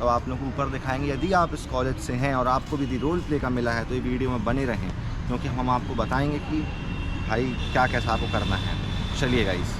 तो आप लोग को ऊपर दिखाएंगे। यदि आप इस कॉलेज से हैं और आपको भी यदि रोल प्ले का मिला है तो ये वीडियो में बने रहें, क्योंकि हम आपको बताएंगे कि भाई क्या कैसा आपको करना है। चलिए गाइस।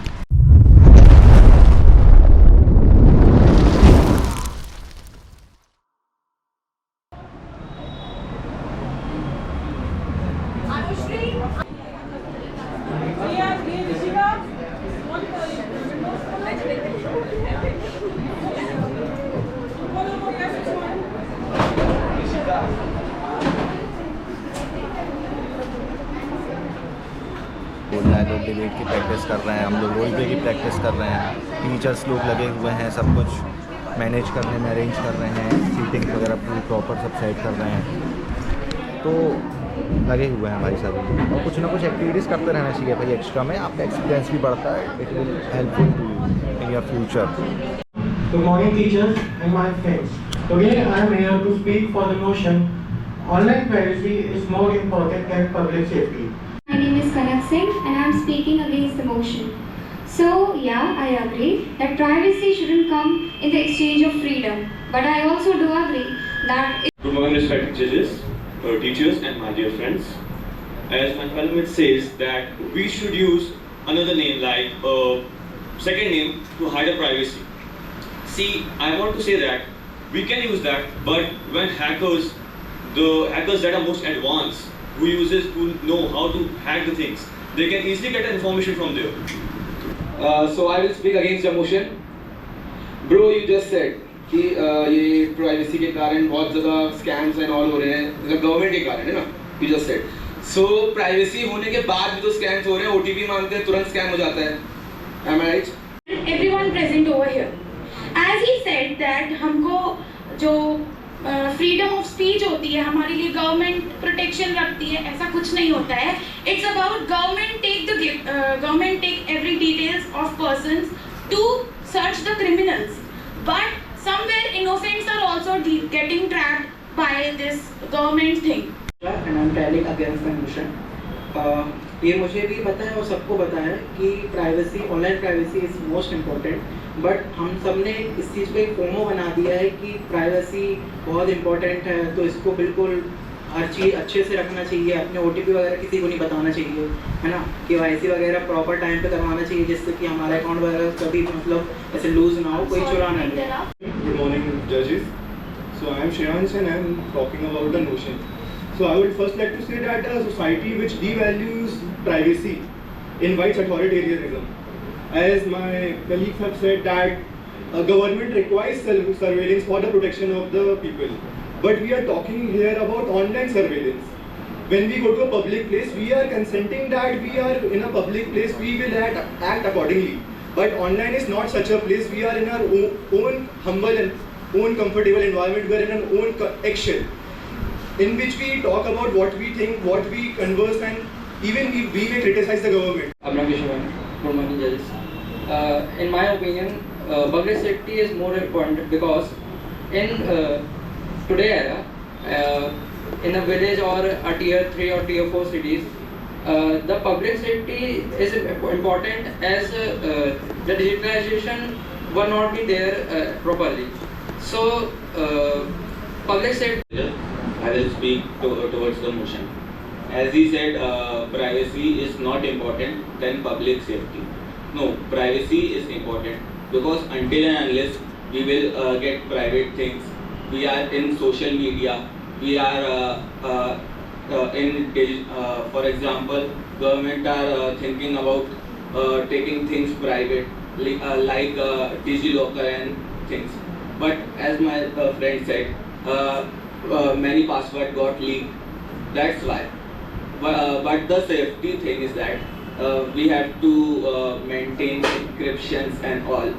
बोल रहे हैं लोग डिबेट की प्रैक्टिस कर रहे हैं, हम लोग रोल प्ले की प्रैक्टिस कर रहे हैं, टीचर्स लोग लगे हुए हैं सब कुछ मैनेज करने में, अरेंज कर रहे हैं, सीटिंग वगैरह पूरी प्रॉपर सब सेट कर रहे हैं, तो लगे हुए हैं भाई साहब। और कुछ ना कुछ एक्टिविटीज़ करते रहना चाहिए भाई, एक्स्ट्रा में आपका एक्सपीरियंस भी बढ़ता है, it will helpful to you in your future. Good morning teachers and my friends. Today I am here to speak for the motion online privacy is more important than public safety. My name is Kanak Singh and I am speaking against the motion. So yeah, I agree that privacy shouldn't come in the exchange of freedom. But I also do agree that Good morning respected judges, teachers and my dear friends. As my parliament says that we should use another name like second name to hide our privacy. See, I want to say that we can use that, but when the hackers that are most advanced, who know how to hack the things, they can easily get information from there. So I will speak against the motion. Bro, you just said कि ये privacy के कारण बहुत ज़्यादा scams and all हो रहे हैं, मतलब गवर्नमेंट के कारण है ना, you just said. So privacy होने के बाद भी तो स्कैम्स हो रहे हैं, OTP मांगते हैं तुरंत स्कैम हो जाता है. Am I right? everyone present over here, as he said that हमको जो फ्रीडम ऑफ स्पीच होती है हमारे लिए गवर्नमेंट प्रोटेक्शन रखती है, ऐसा कुछ नहीं होता है. It's about government take every details of persons to search the criminals, but somewhere innocents are also getting trapped by this government thing. And I'm telling against the motion. ये मुझे भी पता है और सबको पता है कि privacy, online privacy is most important, but हम सब ने इस चीज़ को एक फोमो बना दिया है कि प्राइवेसी बहुत इम्पोर्टेंट है, तो इसको बिल्कुल हर चीज़ अच्छे से रखना चाहिए, अपने OTP वगैरह किसी को नहीं बताना चाहिए, है ना, KYC वगैरह प्रॉपर टाइम पे करवाना चाहिए, जिससे कि हमारा अकाउंट वगैरह कभी मतलब ऐसे लूज ना हो, कोई चुरा ना ले. Good morning judges. So I am Shreyansh and I am talking about the notion. So I would first like to say that a society which devalues privacy invites authoritarianism. As my colleagues have said that a government requires surveillance for the protection of the people. But we are talking here about online surveillance. When we go to a public place, we are consenting that we are in a public place, we will act accordingly. But online is not such a place. We are in our own humble and own comfortable environment. We are in our own action, in which we talk about what we think, what we converse, and even we may criticize the government. Good morning judges. In my opinion, public safety is more important because in today era, in a village or a tier 3 or tier 4 cities, the public safety is important as the digitalization will not be there properly. So public safety. I will speak towards the motion. As he said, privacy is not important than public safety. No, privacy is important because until and unless we will get private things, we are in social media, we are for example, government are thinking about taking things private, like DigiLocker and things. But as my friend said, many passwords got leaked. That's why. But the safety thing is that we have to maintain encryptions and all.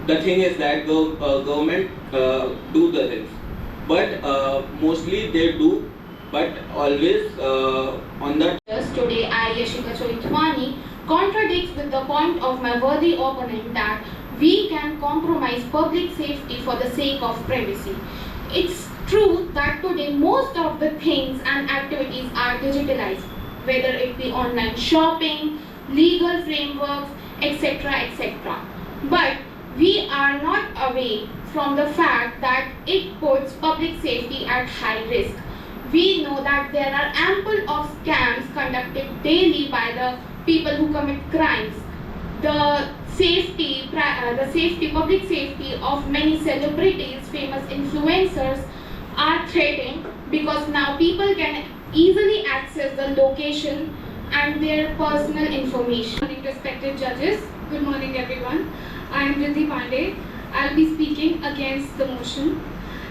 The thing is that the government do the things, but mostly they do, but always on the. Today, I, Yashika Choitwani, contradicts with the point of my worthy opponent that we can compromise public safety for the sake of privacy. It's true that today most of the things and activities are digitalized, whether it be online shopping, legal frameworks, etc., etc. But we are not away from the fact that it puts public safety at high risk. We know that there are ample of scams conducted daily by the people who commit crimes. The public safety of many celebrities, famous influencers are threatened because now people can easily access the location and their personal information. Good morning, respected judges. Good morning, everyone. I am Riddhi Pandey. I'll be speaking against the motion.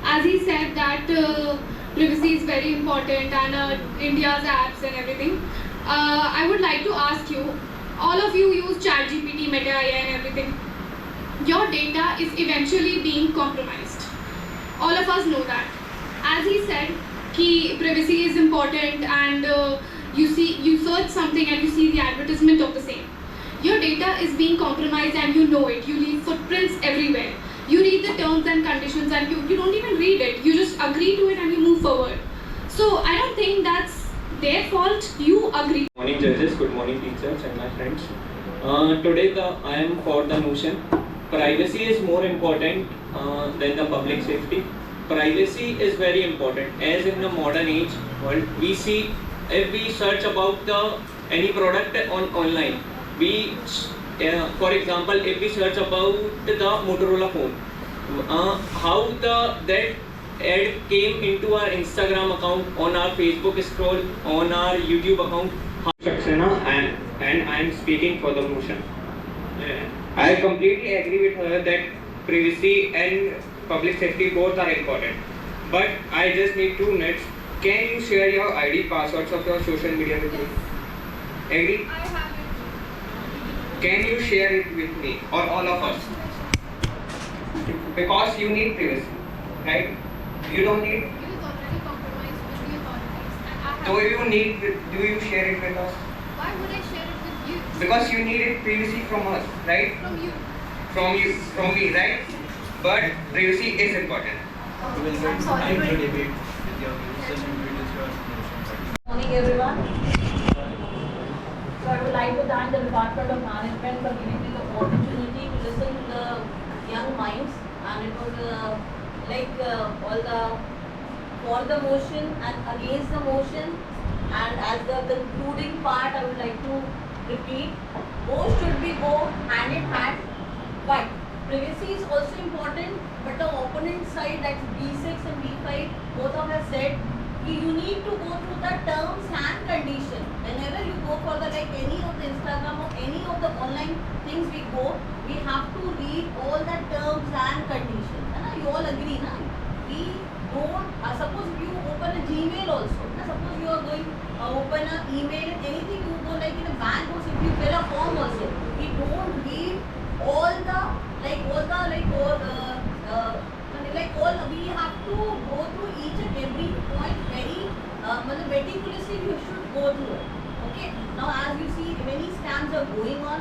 As he said that privacy is very important and India's apps and everything. I would like to ask you, all of you use ChatGPT, Meta AI and everything. Your data is eventually being compromised. All of us know that. As he said, privacy is important and you search something and you see the advertisement of the same. Your data is being compromised and you know it. You leave footprints everywhere. You read the terms and conditions and you don't even read it. You just agree to it and you move forward. So I don't think that's their fault. You agree. Good morning judges, good morning teachers and my friends. Today I am for the notion privacy is more important than the public safety. Privacy is very important as in the modern age world we see if we search about any product online, we for example if we search about the Motorola phone, how that ad came into our Instagram account, on our Facebook scroll, on our YouTube account. Saxena and I am speaking for the motion. I completely agree with her that privacy and public safety both are important. But I just need 2 minutes. Can you share your ID passwords of your social media with me? Agree? I have it. Can you share it with me or all of us? Because you need privacy, right? You don't need. It is already compromised with the authorities and I have Do you share it with us? Why would I share it with you? Because you needed privacy from us, right? From you. From me, right? But privacy is important. I'm sorry. Morning everyone. So I would like to thank the Department of Management for giving me the opportunity to listen to the young minds, and it was all the for the motion and against the motion, and as the concluding part I would like to repeat, both should be go hand in hand, but privacy is also important, but the opponent side, that's B6 and B5, both of us said you need to go through the terms and conditions. Whenever you go for the any of the Instagram or any of the online things we go, we have to read all the terms and conditions. You all agree, na? We don't, suppose you open a Gmail also, suppose you are going open an email and anything, you go in a bank also, if you fill a form also, we don't read all we have to go through each and every point very meticulously. You should go through it. Okay. Now, as you see, many scams are going on.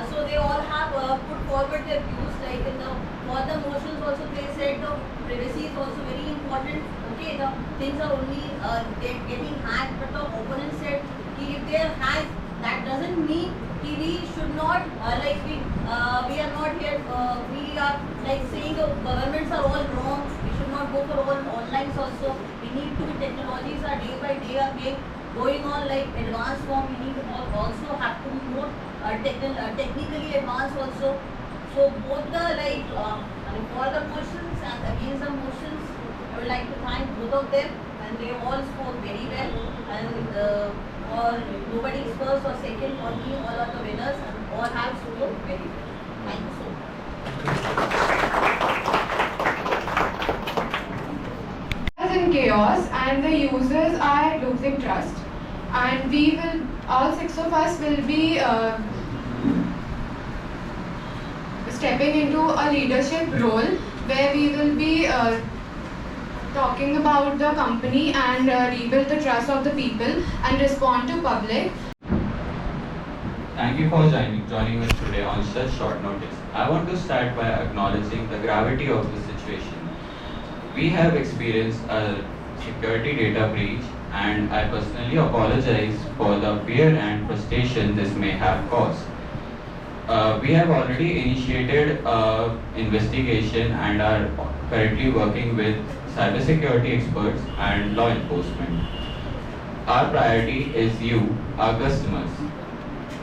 So they all have put forward their views. Like in the further motions also, they said the privacy is also very important. Okay, the things are only getting hacked, but the opponent said if they are hacked, that doesn't mean we should not we are not here. We are saying the governments are all wrong. We should not go for all online also. We need to. Technologies are day by day are going on advanced form. We need to also have to be more technically advanced also. So both the for the motions and against the motions, I would like to thank both of them, and they all spoke very well. And or nobody is first or second or me, all are the winners, and all have spoken very well. Thank you so much. In chaos, and the users are losing trust, and we will, all 6 of us will be stepping into a leadership role where we will be talking about the company and rebuild the trust of the people and respond to public. Thank you for joining us today on such short notice. I want to start by acknowledging the gravity of the situation. We have experienced a security data breach, and I personally apologize for the fear and frustration this may have caused. we have already initiated investigation and are currently working with cybersecurity experts and law enforcement. Our priority is you, our customers.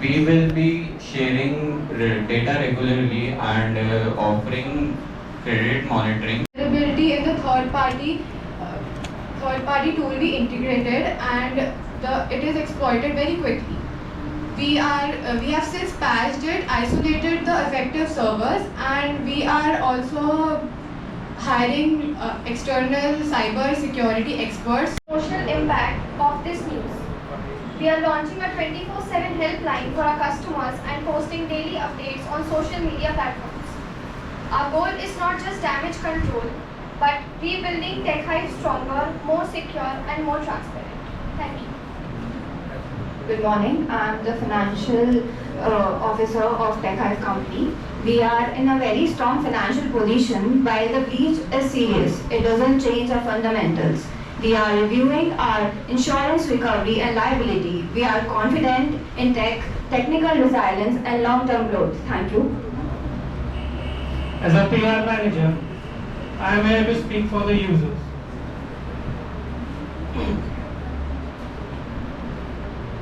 We will be sharing data regularly and offering credit monitoring. Availability in the third party tool be integrated, and it is exploited very quickly. We have since patched it, isolated the affected servers, and we are also hiring external cyber security experts. Social impact of this news. We are launching a 24/7 helpline for our customers and posting daily updates on social media platforms. Our goal is not just damage control, but rebuilding TechHive stronger, more secure and more transparent. Thank you. Good morning. I'm the financial officer of TechHive company. We are in a very strong financial position. While the breach is serious, it doesn't change our fundamentals. We are reviewing our insurance recovery and liability. We are confident in technical resilience and long-term growth. Thank you. As a PR manager, I am here to speak for the users.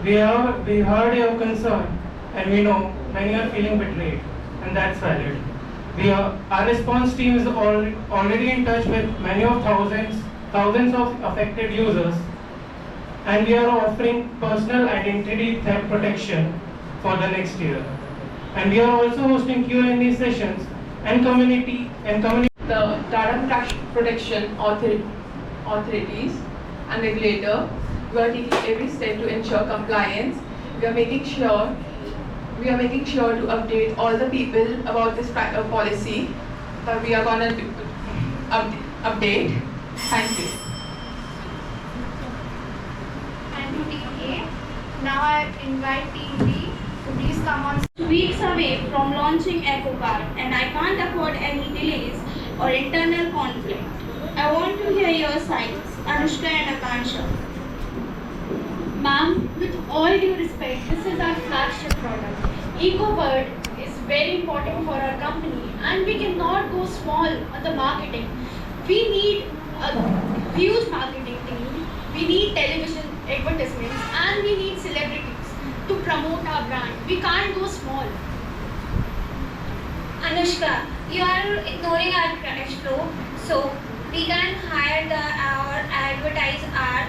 We heard your concern, and we know many are feeling betrayed, and that's valid. Our response team is already in touch with many of thousands of affected users, and we are offering personal identity theft protection for the next year. And we are also hosting Q&A sessions and community. The data protection authorities and regulator, we are taking every step to ensure compliance. We are making sure to update all the people about this policy that we are going to update. Thank you. And to Team A. Now I invite Team B to please come on. Weeks away from launching EcoCard, and I can't afford any delays or internal conflict. I want to hear your sides, Anushka and Akansha. Ma'am, with all due respect, this is our flagship product. EcoBird is very important for our company, and we cannot go small on the marketing. We need a huge marketing team, we need television advertisements, and we need celebrities to promote our brand. We can't go small. Anushka, you are ignoring our cash flow, so we can hire or advertise our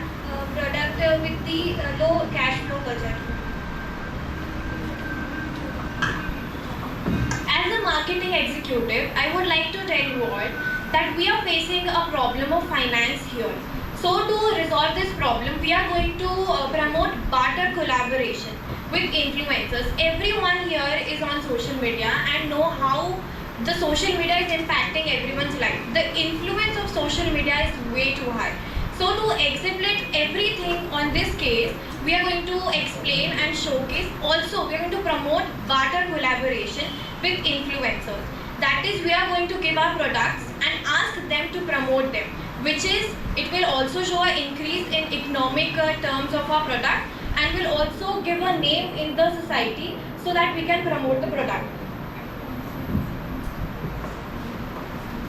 product with the low cash flow budget. As a marketing executive, I would like to tell you all that we are facing a problem of finance here. So to resolve this problem, we are going to promote barter collaboration with influencers. Everyone here is on social media and know how the social media is impacting everyone's life. The influence of social media is way too high. So to exemplify everything on this case, we are going to explain and showcase. Also, we are going to promote barter collaboration with influencers. That is, we are going to give our products and ask them to promote them, which is, it will also show an increase in economic terms of our product, and will also give a name in the society so that we can promote the product.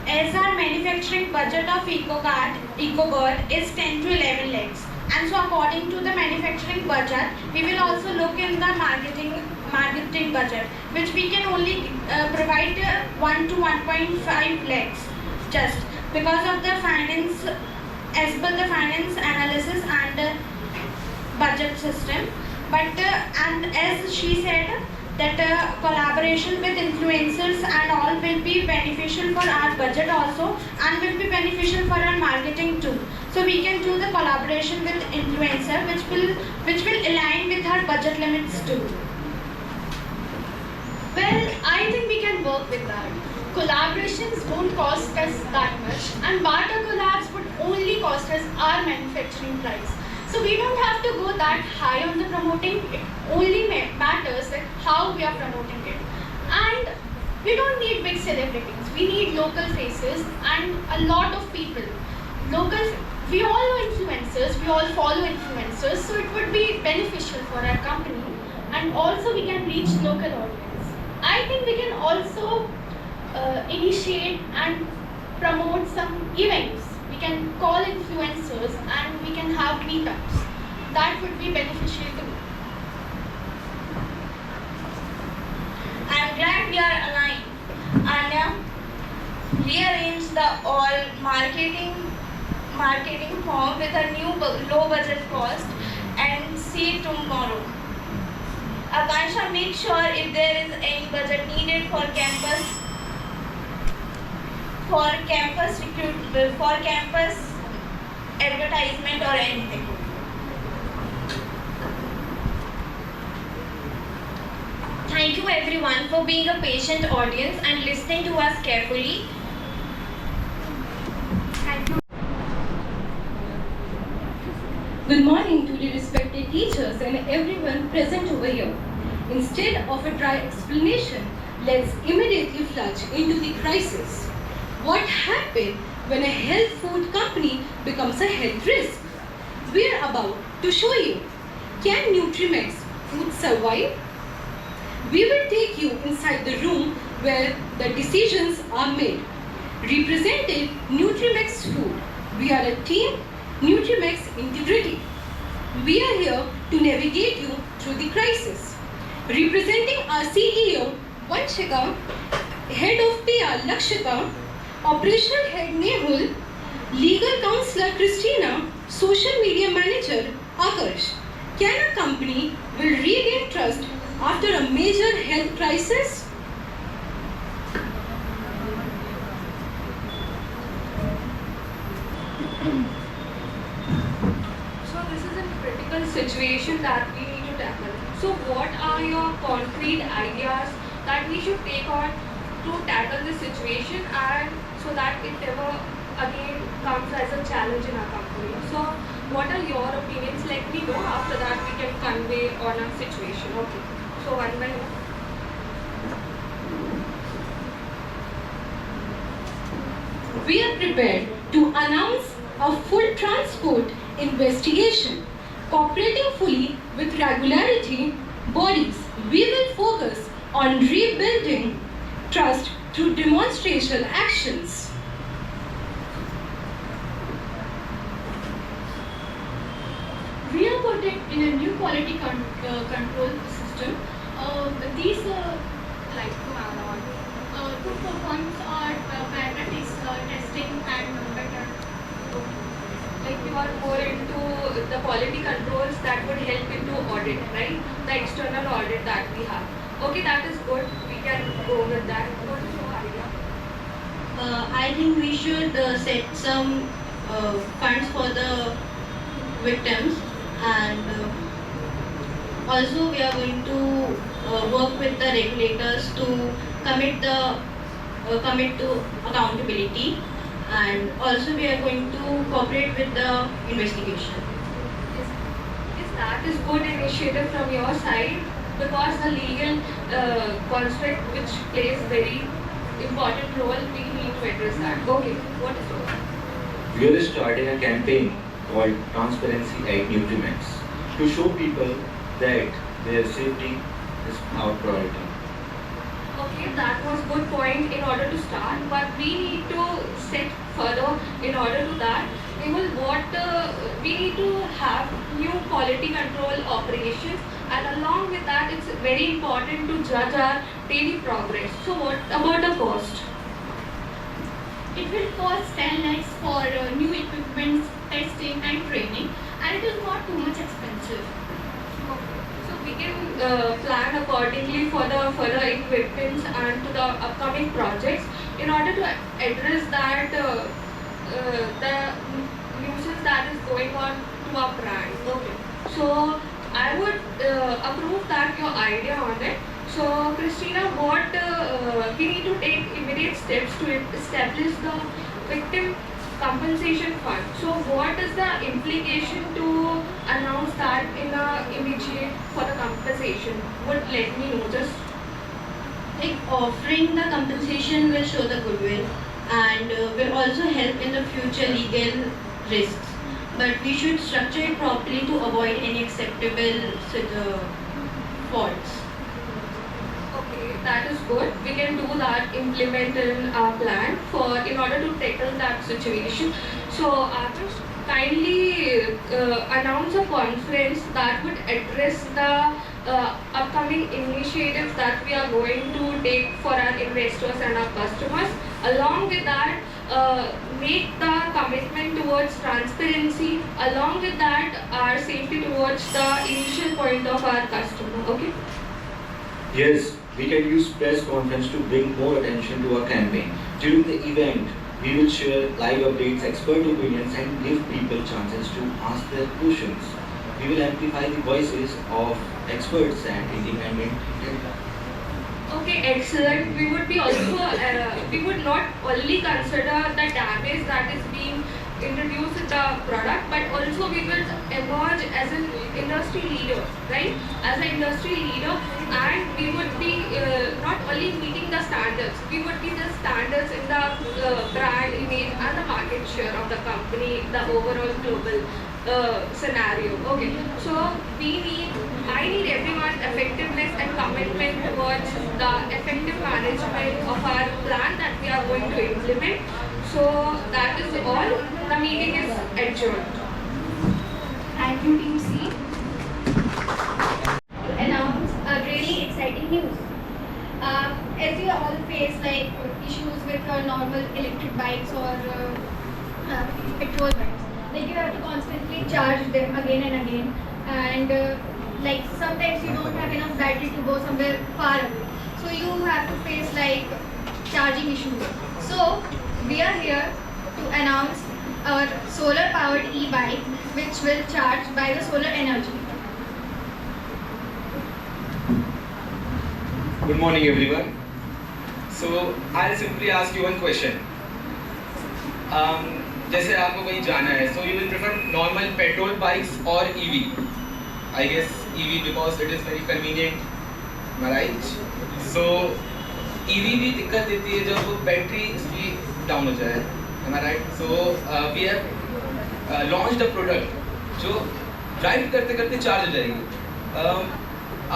As our manufacturing budget of EcoBird is 10 to 11 lakhs, and so according to the manufacturing budget, we will also look in the marketing budget, which we can only provide 1 to 1.5 lakhs, just because of the finance, as per the finance analysis and budget system. But and as she said, that collaboration with influencers and all will be beneficial for our budget also, and will be beneficial for our marketing too. So we can do the collaboration with influencer, which will align with our budget limits too. Well, I think we can work with that. Collaborations won't cost us that much, and barter collabs would only cost us our manufacturing price. So we don't have to go that high on the promoting. It only matters that how we are promoting it. And we don't need big celebrities. We need local faces and a lot of people. We all know influencers. We all follow influencers. So it would be beneficial for our company. And also we can reach local audience. I think we can also initiate and promote some events. We can call influencers and we can have meetups. That would be beneficial to me. I'm glad we are aligned. Anya, rearrange the all marketing form with a new low budget cost and see tomorrow. Akansha, make sure if there is any budget needed for campus advertisement or anything. Thank you everyone for being a patient audience and listening to us carefully. Thank you. Good morning to the respected teachers and everyone present over here. Instead of a dry explanation, let's immediately plunge into the crisis. What happens when a health food company becomes a health risk? We are about to show you. Can Nutrimex food survive? We will take you inside the room where the decisions are made. Representing Nutrimex Food, we are a team Nutrimex Integrity. We are here to navigate you through the crisis. Representing our CEO, Vanshika, Head of PR, Lakshita, Operational Head, Nehul, Legal Counselor, Christina, Social Media Manager, Akash. Can a company will regain trust after a major health crisis? So this is a critical situation that we need to tackle. So what are your concrete ideas that we should take on to tackle this situation and so that it never again comes as a challenge in our company? So what are your opinions? Let me know. After that we can convey on our situation. Okay. So one by one. We are prepared to announce a full transport investigation. Cooperating fully with regulatory bodies, we will focus on rebuilding trust through demonstration actions. We are putting in a new quality control system. These to perform better testing and better. Like you are more into the quality controls that would help into audit, right? The external audit that we have. Okay, that is good. We can go with that. What is your idea? I think we should set some funds for the victims, and also we are going to work with the regulators to commit to accountability, and also we are going to cooperate with the investigation. Yes, that is good initiative from your side, because the legal construct which plays very important role, we need to address that. Okay, what is yours? We are starting a campaign called Transparency at Nutrimex to show people that their safety is our priority. Okay, that was good point in order to start, but we need to set further in order to that. We need to have new quality control operations, and along with that it's very important to judge our daily progress. So what about the cost? It will cost 10 lakhs for new equipment, testing and training, and it is not too much expensive. So we can plan accordingly for the further equipments and to the upcoming projects in order to address that the nuisance that is going on to our brand. Okay. So I would approve that your idea on it. So Christina, what we need to take immediate steps to establish the victim compensation fund. So what is the implication to announce that in a immediate for the compensation? Would let me know just. Like offering the compensation will show the goodwill and will also help in the future legal risks. But we should structure it properly to avoid any acceptable faults. Okay, that is good. We can do that, implement in our plan in order to tackle that situation. So I will kindly announce a conference that would address the upcoming initiatives that we are going to take for our investors and our customers. Along with that, make the commitment towards transparency. Along with that, our safety towards the initial point of our customer. Okay. Yes, we can use press conference to bring more attention to our campaign. During the event, we will share live updates, expert opinions, and give people chances to ask their questions. We will amplify the voices of experts and independent. Okay, excellent. We would be also, we would not only consider the damage that is being introduced in the product, but also we will emerge as an industry leader, right? As an industry leader, and we would be not only meeting the standards, we would be the standards in the brand image and the market share of the company, the overall global scenario. Okay, so I need everyone's effectiveness and commitment towards the effective management of our plan that we are going to implement. So that is all. The meeting is adjourned. Thank you, Team C. To announce a really exciting news. As you all face like issues with normal electric bikes or petrol bikes, like you have to constantly charge them again and again, and like sometimes you don't have enough battery to go somewhere far away, so you have to face like charging issues. So we are here to announce our solar powered e-bike which will charge by the solar energy. Good morning everyone. So I'll simply ask you one question. जैसे आपको कहीं जाना है, so you will prefer normal petrol bikes or EV? I guess EV because it is very convenient, am I right? So EV भी दिक्कत देती है जब बैटरी इसकी डाउन हो जाए, am I right? So we have launched a product जो drive करते करते चार्ज हो जाएगी.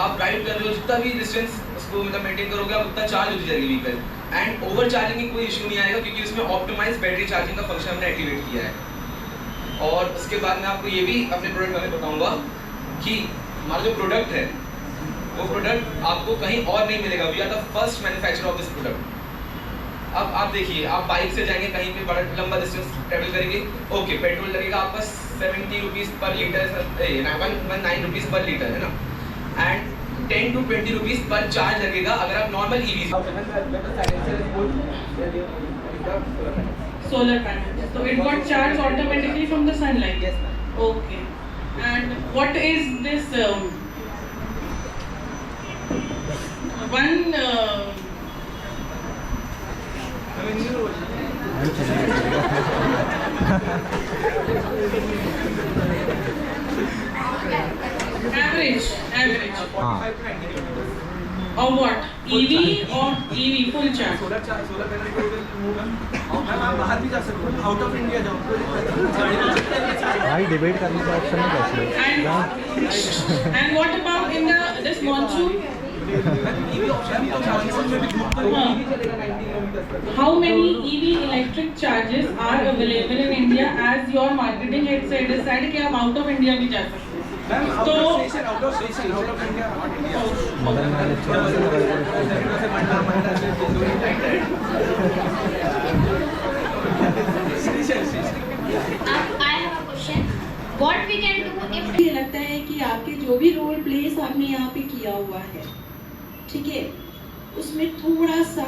आप ड्राइव कर रहे हो, जितना भी डिस्टेंस उसको मतलब मेंटेन करोगे आप उतना चार्ज हो जाएगी व्हीकल, एंड ओवर चार्जिंग की कोई इशू नहीं आएगा क्योंकि उसमें ऑप्टिमाइज बैटरी चार्जिंग का फंक्शन हमने एक्टिवेट किया है. और उसके बाद मैं आपको ये भी अपने प्रोडक्ट में बताऊंगा कि हमारा जो प्रोडक्ट है वो प्रोडक्ट आपको कहीं और नहीं मिलेगा. We are the first manufacturer of this product. अब आप देखिए, आप बाइक से जाएंगे कहीं पे बड़ा लंबा डिस्टेंस ट्रेवल करेंगे, ओके पेट्रोल लगेगा आपका 70 रुपीज़ पर लीटर, 19 रुपीज़ पर लीटर है ना, एंड 10 to 20 रुपीज़ पर चार्ज लगेगा अगर आप normal EV. Solar panel. So it got charged automatically from the sunlight. Yes, ma'am. Okay. And what is this one? Average. Or what? EV or EV full charge? solar panel को ma'am आप बाहर भी जा सकते हो, out of India जाओ. भाई debate करने का ऑप्शन नहीं बचा. And what about in this monsoon? How many EV electric charges are available in India? As your marketing head said, decided कि आप out of India भी जा सकते हैं. तो out of India I have a question. What we can do if मुझे लगता है कि आपके जो भी रोल प्लेस आपने यहाँ पे किया हुआ है, ठीक है, उसमें थोड़ा सा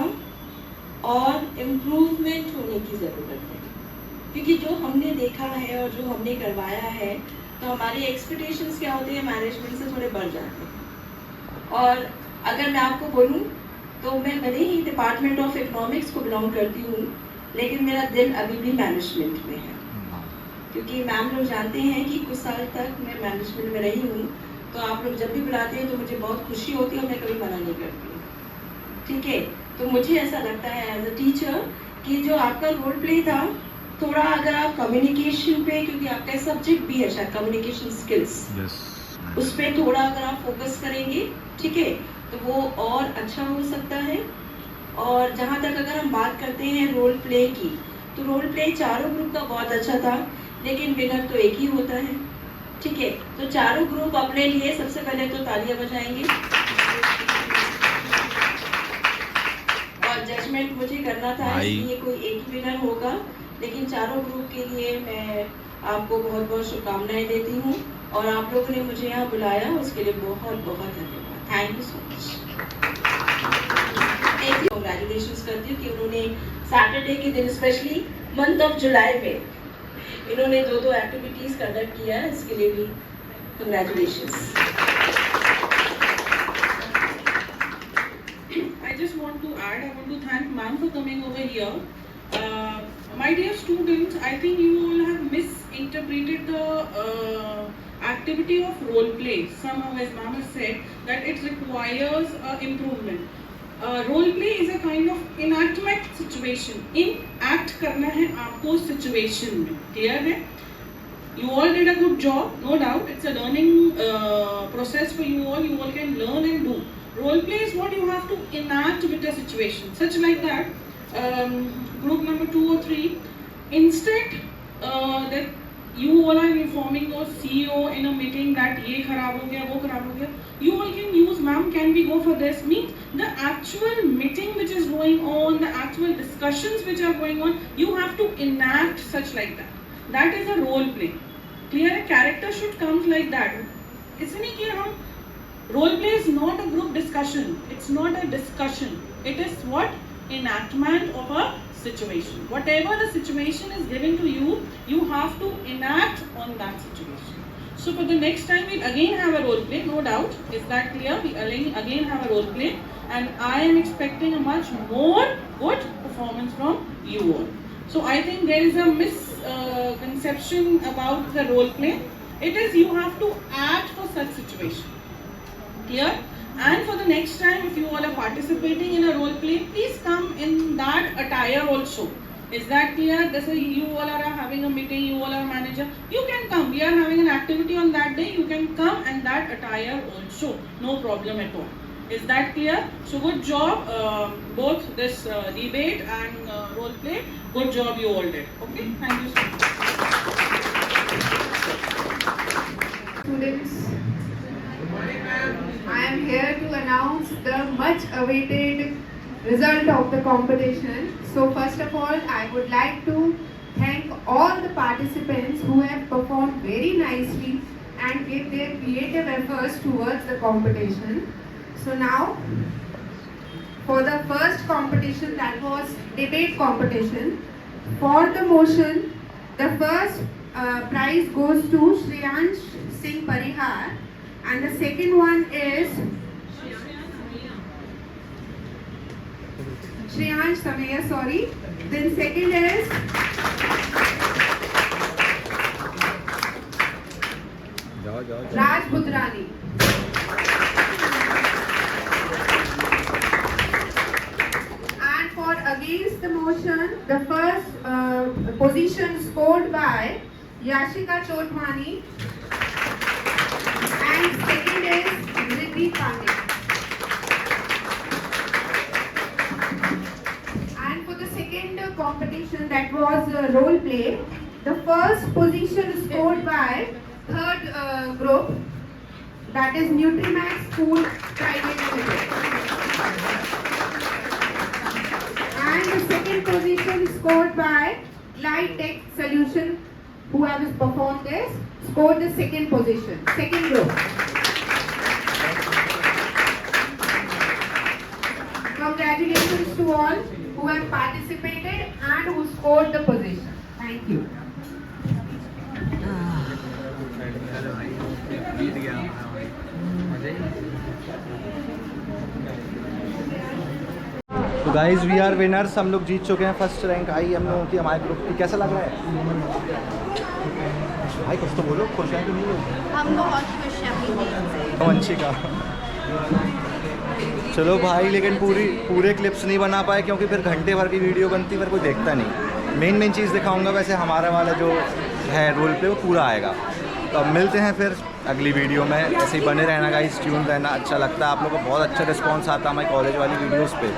और इम्प्रूवमेंट होने की ज़रूरत है. क्योंकि जो हमने देखा है और जो हमने करवाया है, तो हमारी एक्सपेक्टेशंस क्या होती है मैनेजमेंट से थोड़े बढ़ जाते हैं. और अगर मैं आपको बोलूँ तो मैं भले ही डिपार्टमेंट ऑफ इकोनॉमिक्स को बिलोंग करती हूँ, लेकिन मेरा दिल अभी भी मैनेजमेंट में है. क्योंकि मैम लोग जानते हैं कि कुछ साल तक मैं मैनेजमेंट में रही हूँ, तो आप लोग जब भी बुलाते हैं तो मुझे बहुत खुशी होती है और मैं कभी मना नहीं करती हूँ. ठीक है, तो मुझे ऐसा लगता है एज अ टीचर कि जो आपका रोल प्ले था, थोड़ा अगर आप कम्युनिकेशन पे, क्योंकि आपका सब्जेक्ट भी है शायद कम्युनिकेशन स्किल्स, उस पर थोड़ा अगर आप फोकस करेंगे, ठीक है, तो वो और अच्छा हो सकता है। और जहाँ तक अगर हम बात करते हैं रोल प्ले की, तो रोल प्ले चारों ग्रुप का बहुत अच्छा था, लेकिन विनर तो एक ही होता है, ठीक है। तो चारों ग्रुप अपने लिए सबसे पहले तो तालियां बजाएंगे। और जजमेंट मुझे करना था, इसलिए कोई एक ही विनर होगा, लेकिन चारों ग्रुप के लिए मैं आपको बहुत बहुत शुभकामनाएं देती हूँ। और आप लोगों ने मुझे यहाँ बुलाया, उसके लिए बहुत बहुत धन्यवाद। Thank you so much. एक कॉन्ग्रेचुलेशन करती हूँ कि उन्होंने सैटरडे के दिन, स्पेशली मंथ ऑफ जुलाई में, इन्होंने 2 एक्टिविटीज कंडक्ट किया है, इसके लिए भी congratulations. I just want to add, I want to thank ma'am for coming over here. My dear students, I think you all have misinterpreted the activity of role play. Somehow, as ma'am has said, that it requires improvement. Role play is a kind of enactment situation. Enact करना है आपको situation में, clear है? You all did a good job, no doubt. It's a learning process for you all. You all can learn and do. Role play is what you have to enact with the situation, such like that. Group number 2 or 3, instead that you all are informing your CEO in a meeting that ये खराब हो गया, वो खराब हो गया. You all can use, ma'am, can we go for this? Means the actual meeting which is going on, the actual discussions which are going on, you have to enact such like that. That is a role play. Clear? A character should come like that. इसलिए कि हम role play is not a group discussion. It's not a discussion. It is what? Enactment of a situation. Whatever the situation is given to you, you have to enact on that situation. So for the next time, we'll again have a role play, no doubt. Is that clear? We again have a role play, and I am expecting a much more good performance from you all. So I think there is a misconception about the role play. It is you have to act for such situation. Clear? And for the next time, if you all are participating in a role play, please come in that attire also. Is that clear? This is, you all are having a meeting, you all are manager, you can come. We are having an activity on that day, you can come and that attire also. No problem at all. Is that clear? So good job, both this debate and role play. Good job you all did. Okay, thank you so much. Students, I am here to announce the much awaited result of the competition. So first of all, I would like to thank all the participants who have performed very nicely and gave their creative efforts towards the competition. So now, for the first competition, that was debate competition, for the motion, the first prize goes to Shreyansh Singh Parihar, and the second one is Shreyansh Sameya, sorry. Then second is Raj Budrani. And for against the motion, the first position scored by Yashika Chotwani, and second is Riddhi Pandey. And for the second competition, that was role play, the first position scored by third group, that is Nutrimax Food Private Limited. And the second position scored by Light Tech Solution, who has performed this, scored the second position, second group. Congratulations to all who have participated and who scored the position. Thank you. तो guys we are winners, हम लोग जीत चुके हैं। First rank आई हम लोगों की, हमारे group की। कैसा लग रहा है भाई? कुछ तो बोलो, खुश हैं कि नहीं हो? हम बहुत खुश हैं। वंशिका, चलो भाई, लेकिन पूरे क्लिप्स नहीं बना पाए क्योंकि फिर घंटे भर की वीडियो बनती, पर कोई देखता नहीं। मेन चीज़ दिखाऊंगा। वैसे हमारा वाला जो है रोल प्ले वो पूरा आएगा। तो अब मिलते हैं फिर अगली वीडियो में ऐसे ही बने रहना गाइस, ट्यून रहना। अच्छा लगता है आप लोगों को, बहुत अच्छा रिस्पॉन्स आता है हमारी कॉलेज वाली वीडियोज़ पे।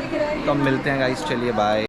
तो हम मिलते हैं गाइस, चलिए बाय।